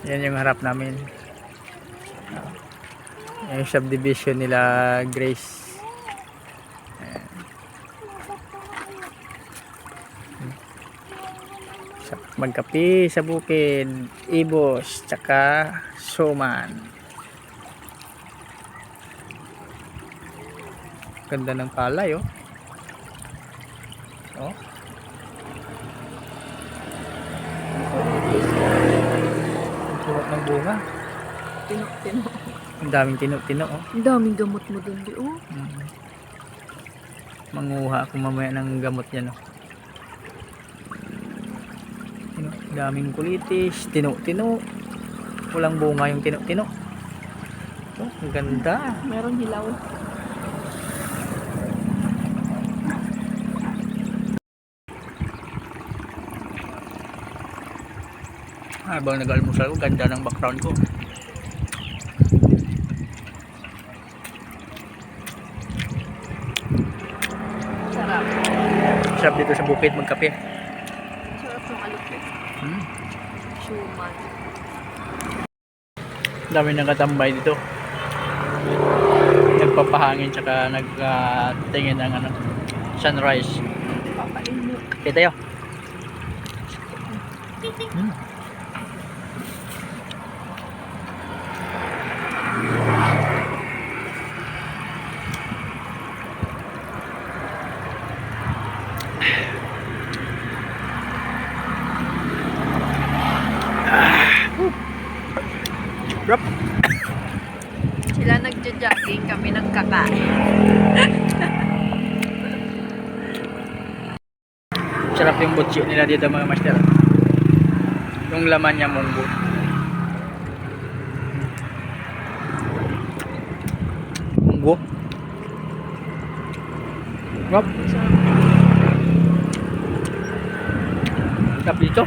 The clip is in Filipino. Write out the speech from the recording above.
Yan yung harap namin. Yung subdivision nila Grace. Magkape sa bukid, ibos, tsaka suman. Ganda ng palay, oh. Oh. Ang tulok ng bunga. Tino-tino. Ang daming tino-tino, oh. Ang daming gamot mo dun, di oh. Manguha ako mamaya ng gamot yan, oh. Daming kulitis, tino-tino. Walang bunga yung tino-tino. Oh, ang ganda. Meron hilaw. Habang nag-almusal ko, ganda ng background ko. Sarap. Sarap dito sa bukid magkape. Sarap ng alupit. Suman. Dami nang katambay dito. Nagpapahangin tsaka nagtingin ng sunrise. Papain mo. Okay tayo. Rap. Sila nagja-jogging, kami nagkakain. Sarap yung butsi nila dito mga master. Yung laman niya munggo. Munggo. Rap. Sarap dito.